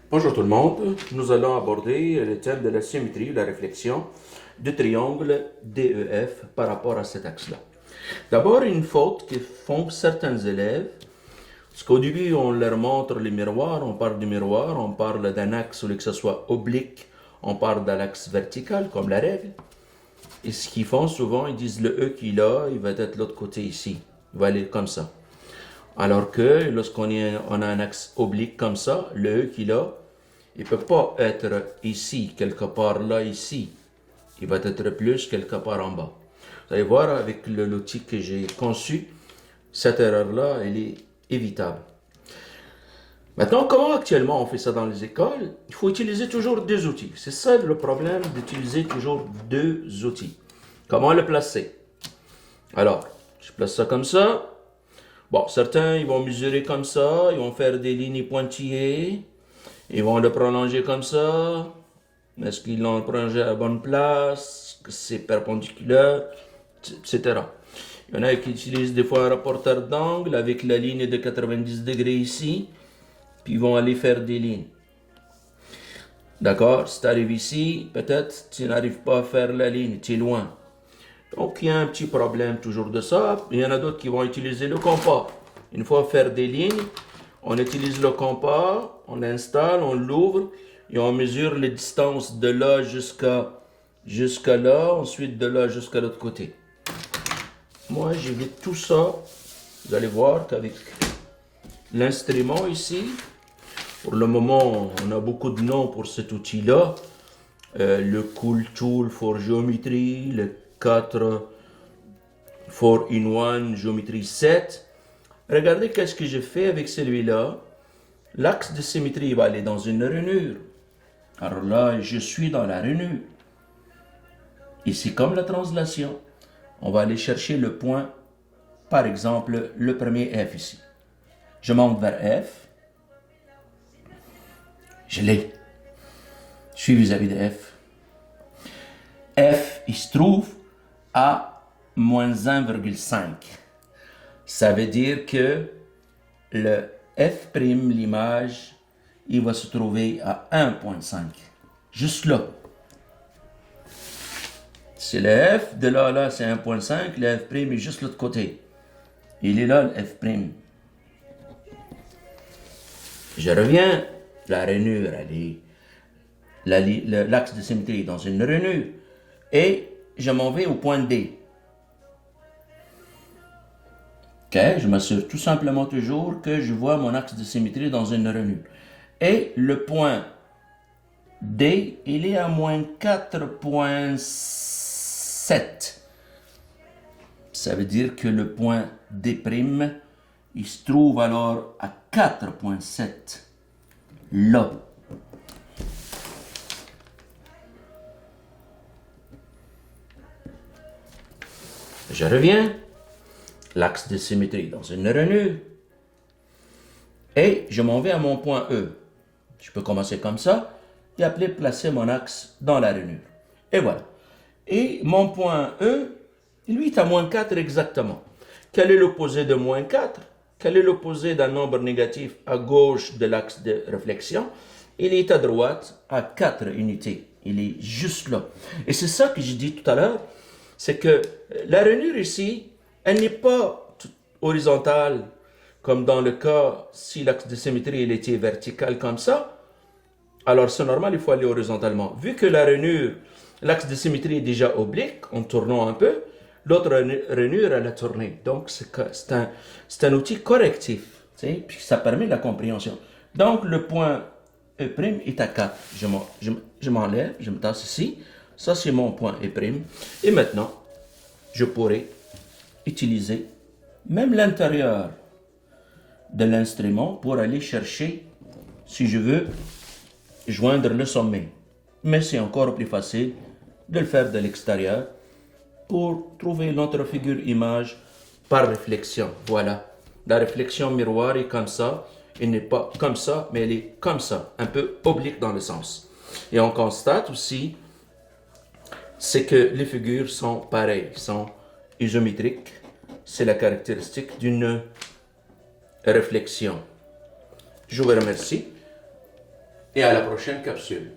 Bonjour tout le monde, nous allons aborder le thème de la symétrie, la réflexion du triangle DEF par rapport à cet axe-là. D'abord, une faute que font certains élèves, parce qu'au début on leur montre les miroirs, on parle du miroir, on parle d'un axe au lieu que ce soit oblique, on parle d'un axe vertical comme la règle. Et ce qu'ils font souvent, ils disent le E qu'il a, il va être de l'autre côté ici, il va aller comme ça. Alors que lorsqu'on a un axe oblique comme ça, le E qu'il a, il ne peut pas être ici, quelque part là, ici. Il va être plus quelque part en bas. Vous allez voir avec l'outil que j'ai conçu, cette erreur-là, elle est évitable. Maintenant, comment actuellement on fait ça dans les écoles? Il faut utiliser toujours deux outils. C'est ça le problème d'utiliser toujours deux outils. Comment le placer? Alors, je place ça comme ça. Bon, certains, ils vont mesurer comme ça, ils vont faire des lignes pointillées, ils vont le prolonger comme ça. Est-ce qu'ils l'ont prolongé à la bonne place? Est-ce que c'est perpendiculaire? Etc. Il y en a qui utilisent des fois un rapporteur d'angle avec la ligne de 90 degrés ici, puis ils vont aller faire des lignes. D'accord? Si tu arrives ici, peut-être tu n'arrives pas à faire la ligne, tu es loin. Donc il y a un petit problème toujours de ça. Il y en a d'autres qui vont utiliser le compas. Une fois faire des lignes, on utilise le compas, on l'installe, on l'ouvre et on mesure les distances de là jusqu'à là, ensuite de là jusqu'à l'autre côté. Moi j'évite tout ça. Vous allez voir qu'avec l'instrument ici, pour le moment on a beaucoup de noms pour cet outil-là. Le Cool Tool for Geometry, le 4 4-in-1 Géométrie 7. Regardez qu'est-ce que j'ai fait avec celui-là. L'axe de symétrie va aller dans une rainure. Alors là, je suis dans la rainure. Ici, comme la translation, on va aller chercher le point, par exemple, le premier F ici. Je monte vers F. Je l'ai. Je suis vis-à-vis de F. F, il se trouve à moins 1,5. Ça veut dire que le F', l'image, il va se trouver à 1,5. Juste là. C'est le F, de là à là, c'est 1,5. Le F' est juste de l'autre côté. Il est là, le F'. Je reviens. La rainure, elle est... L'axe de symétrie est dans une rainure. Et je m'en vais au point D. Ok, je m'assure tout simplement toujours que je vois mon axe de symétrie dans une rainure. Et le point D, il est à moins 4,7. Ça veut dire que le point D', il se trouve alors à 4,7. Là. Je reviens. L'axe de symétrie dans une rainure. Et je m'en vais à mon point E. Je peux commencer comme ça et après placer mon axe dans la rainure. Et voilà. Et mon point E, lui, est à moins 4 exactement. Quel est l'opposé de moins 4? Quel est l'opposé d'un nombre négatif à gauche de l'axe de réflexion? Il est à droite à 4 unités. Il est juste là. Et c'est ça que j'ai dit tout à l'heure, c'est que la rainure ici, elle n'est pas horizontale, comme dans le cas si l'axe de symétrie il était vertical comme ça. Alors c'est normal, il faut aller horizontalement. Vu que la rainure, l'axe de symétrie est déjà oblique, en tournant un peu, l'autre rainure, elle a tourné. Donc c'est un outil correctif, puis ça permet la compréhension. Donc le point E' est à 4. Je m'enlève, je me tasse ici. Ça c'est mon point E'. Et maintenant, je pourrais utiliser même l'intérieur de l'instrument pour aller chercher, si je veux, joindre le sommet. Mais c'est encore plus facile de le faire de l'extérieur pour trouver notre figure image par réflexion. Voilà. La réflexion miroir est comme ça. Elle n'est pas comme ça, mais elle est comme ça, un peu oblique dans le sens. Et on constate aussi, c'est que les figures sont pareilles, sont isométriques. C'est la caractéristique d'une réflexion. Je vous remercie et à la prochaine capsule.